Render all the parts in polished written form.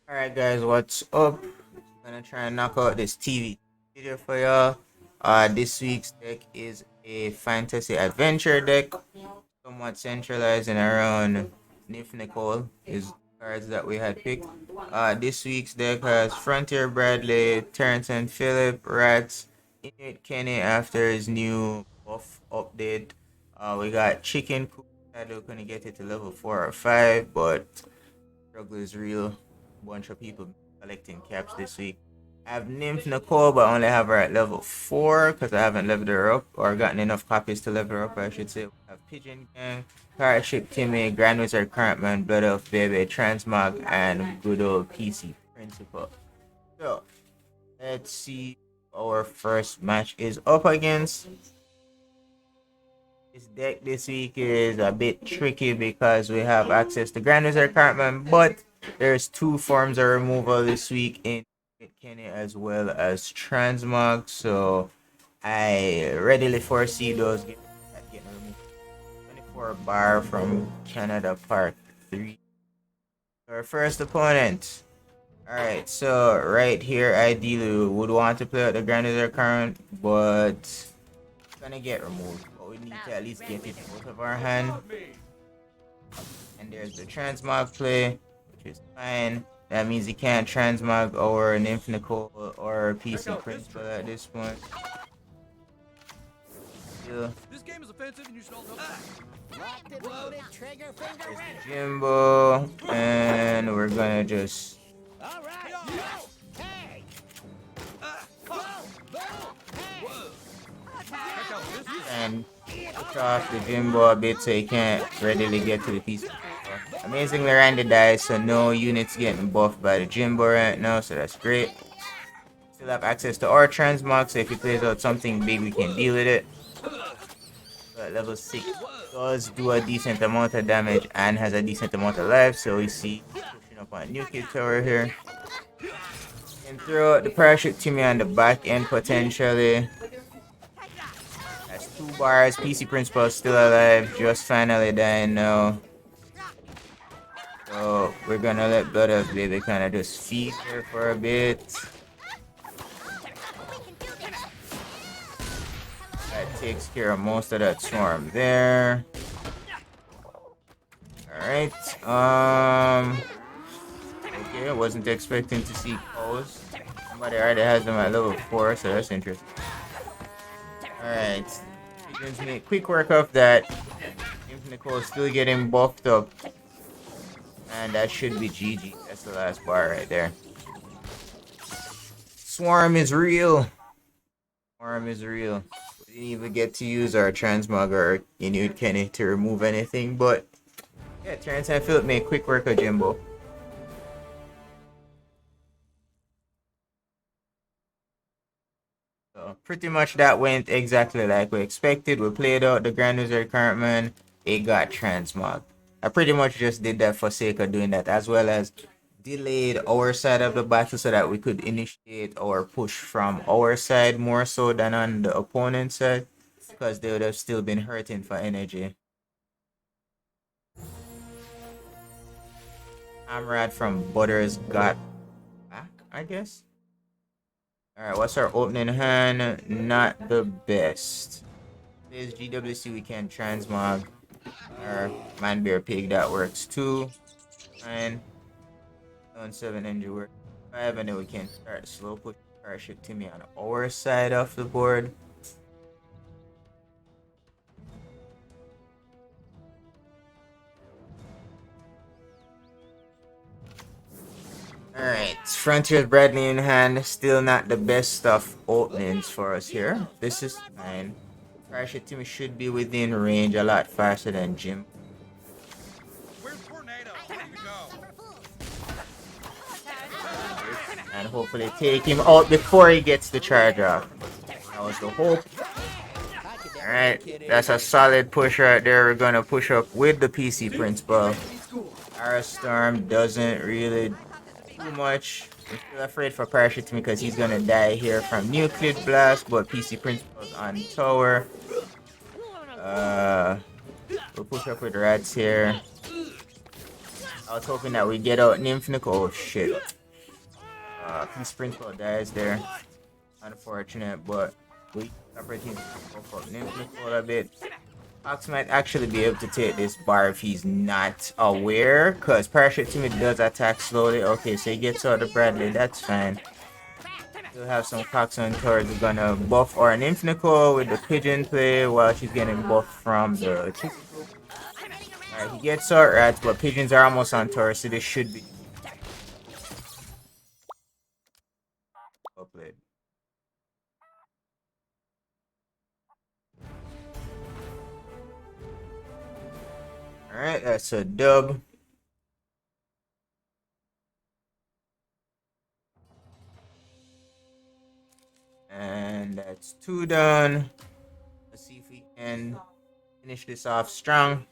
Alright guys, what's up? Gonna try and knock out this TV video for y'all. This week's deck is a fantasy adventure deck, somewhat centralizing around Nif Nicole is cards that we had picked. This week's deck has Frontier Bradley, Terrence and Phillip, Rats, Inuit Kenny after his new buff update. We got Chicken Coop, we're gonna get it to level 4 or 5, but struggle is real. Bunch of people collecting caps this week. I have Nymph Nicole, but I only have her at level 4 because I haven't leveled her up or gotten enough copies to level her up, I should say. We have Pigeon Gang, Parachute Timmy, Grand Wizard Currentman, Blood Elf Baby, Transmog, and good old PC Principal. So, let's see who our first match is up against. This deck this week is a bit tricky because we have access to Grand Wizard Cartman, but there's two forms of removal this week in Kenny as well as Transmog, so I readily foresee those getting removed. 24 bar from Canada Part 3. Our first opponent. Alright, so right here, ideally we would want to play out the Grand Wizard Current, but it's gonna get removed. We need to at least get it out of our hand. And there's the transmog play, which is fine. That means he can't transmog or an Nicole or PC Principal at this point. Still. This game is offensive and you should all know that. There's the Jimbo, and we're gonna just and push off the Jimbo a bit so he can't readily get to the piece. Amazingly ran the dice, so no units getting buffed by the Jimbo right now, so that's great. Still have access to our transmog, so if he plays out something big, we can deal with it. But level 6 does do a decent amount of damage and has a decent amount of life, so we see pushing up on New Kid Tower here. And throw out the Parachute Timmy on the back end potentially. 2 bars, PC Principal still alive, just finally dying now. So we're gonna let Blood Elf Baby kind of just feed her for a bit. That takes care of most of that swarm there. Alright, okay, I wasn't expecting to see cows. Somebody already has them at level 4, so that's interesting. Alright. Gives me a quick work of that. Nicole still getting buffed up. And that should be GG. That's the last bar right there. Swarm is real. Swarm is real. We didn't even get to use our Transmog or Inuit Kenny to remove anything, but yeah, Terrence and Phillip made quick work of Jimbo. Pretty much that went exactly like we expected. We played out the Grand Wizard Currentman. It got transmog. I pretty much just did that for sake of doing that, as well as delayed our side of the battle so that we could initiate our push from our side more so than on the opponent's side, because they would have still been hurting for energy. Amrad from Butters got back, I guess. Alright, what's our opening hand? Not the best. There's GWC, we can transmog. Our Man Bear Pig, that works too. 9. 7 injury work. 5, and then we can start slow push Parachute Timmy on our side of the board. Alright, Frontier Bradley in hand. Still not the best of openings for us here. This is fine. Parachute Timmy should be within range a lot faster than Jim. Where's Tornado? And hopefully take him out before he gets the charge off. That was the hope. Alright, that's a solid push right there. We're gonna push up with the PC Principal. Our Storm doesn't really too much. I'm still afraid for Parachute Timmy because he's gonna die here from Nuclear Blast, but PC Principal's on tower. We'll push up with Rats here. I was hoping that we get out Nymph Nicole. Oh shit. His sprinkle dies there. Unfortunate, but we opportunity to go for Nymph Nicole a bit. Fox might actually be able to take this bar if he's not aware, because Parachute Timid does attack slowly. Okay, so he gets out of Bradley, that's fine. We'll have some Cox on turret. We're gonna buff our Nymph Nicole with the pigeon play while she's getting buffed from the chicken. Alright, he gets out rats, but pigeons are almost on turret, so this should be well played. Alright, that's a dub. And that's 2 done. Let's see if we can finish this off strong.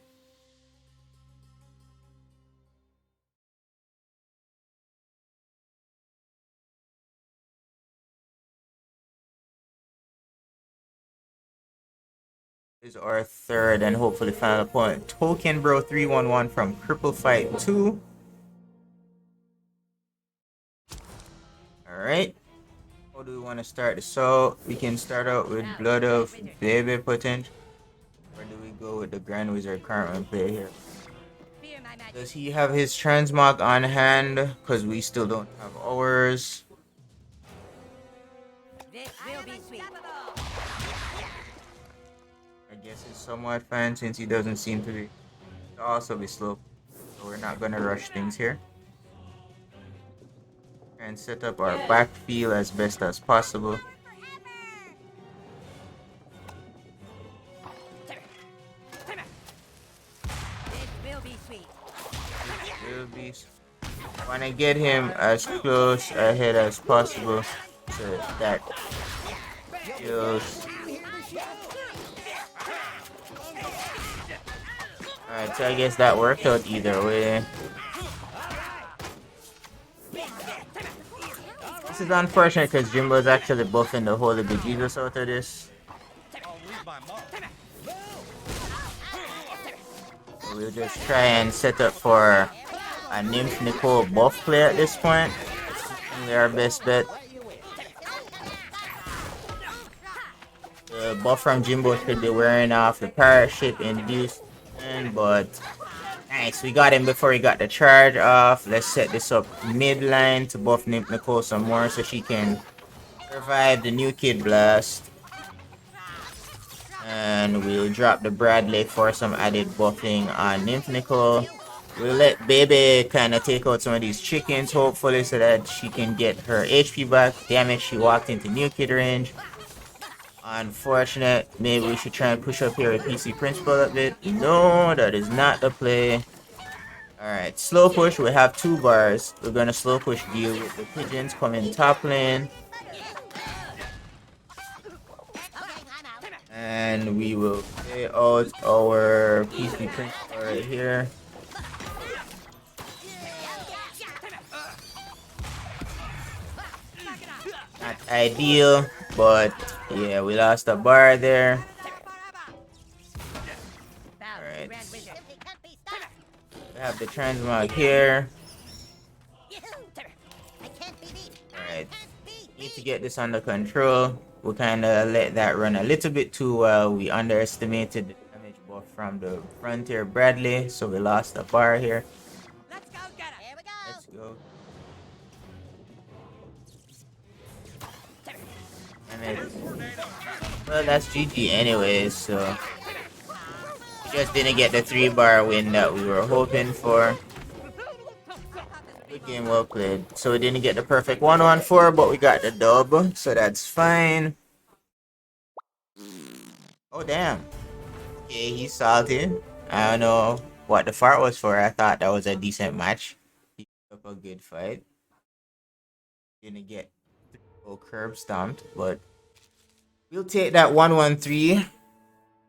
Is our third and hopefully final point. Token Bro 311 from Cripple Fight 2. Alright. How do we want to start this? So we can start out with Blood of Baby Potential. Or do we go with the Grand Wizard Cartman play here? Does he have his transmog on hand? Because we still don't have ours. I guess it's somewhat fine since he doesn't seem to be also be slow. So we're not gonna rush things here. And set up our backfield as best as possible. Want to get him as close ahead as possible so that kills. Alright, so I guess that worked out either way. This is unfortunate because Jimbo is actually buffing the holy bejesus out of this. So we'll just try and set up for a Nymph Nicole buff play at this point. They're our best bet. The buff from Jimbo should be wearing off the parachute induced, but nice, we got him before he got the charge off. Let's set this up midline to buff Nymph Nicole some more so she can survive the new kid blast. And we'll drop the Bradley for some added buffing on Nymph Nicole. We'll let Baby kind of take out some of these chickens, hopefully, so that she can get her HP back. Damn it, she walked into new kid range. Unfortunate. Maybe we should try and push up here with PC Principal a bit. No, that is not the play. Alright, slow push. We have 2 bars. We're going to slow push deal with the pigeons coming top lane. And we will play out our PC Principal right here. Not ideal, but yeah, we lost a bar there. Alright. We have the transmog here. Alright. Need to get this under control. We kind of let that run a little bit too well. We underestimated the damage buff from the Frontier Bradley, so we lost a bar here. Let's go get him. Let's go. Well, that's GG anyways, so we just didn't get the 3-bar win that we were hoping for. Good game, well played. So we didn't get the perfect 1-1-4, but we got the dub, so that's fine. Oh damn. Okay, he's salty. I don't know what the fart was for. I thought that was a decent match. He put up a good fight. Didn't get curb stomped, but we'll take that 1-1-3.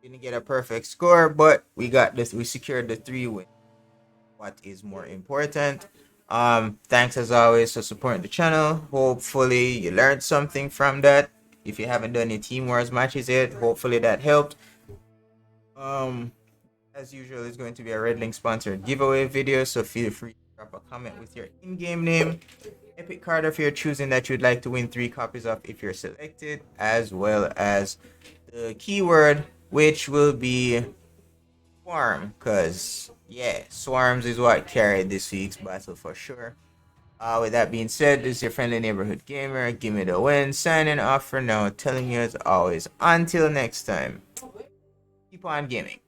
Didn't get a perfect score, but we got this. We secured the 3 win. What is more important? Thanks as always for supporting the channel. Hopefully you learned something from that. If you haven't done any Team Wars matches yet, hopefully that helped. As usual, it's going to be a Red Link sponsored giveaway video, so feel free to drop a comment with your in-game name, epic card of your choosing that you'd like to win 3 copies of if you're selected, as well as the keyword, which will be swarm, because yeah, swarms is what carried this week's battle for sure. With that being said, this is your friendly neighborhood gamer, GimmeDaWin, signing off for now, telling you as always, until next time, keep on gaming.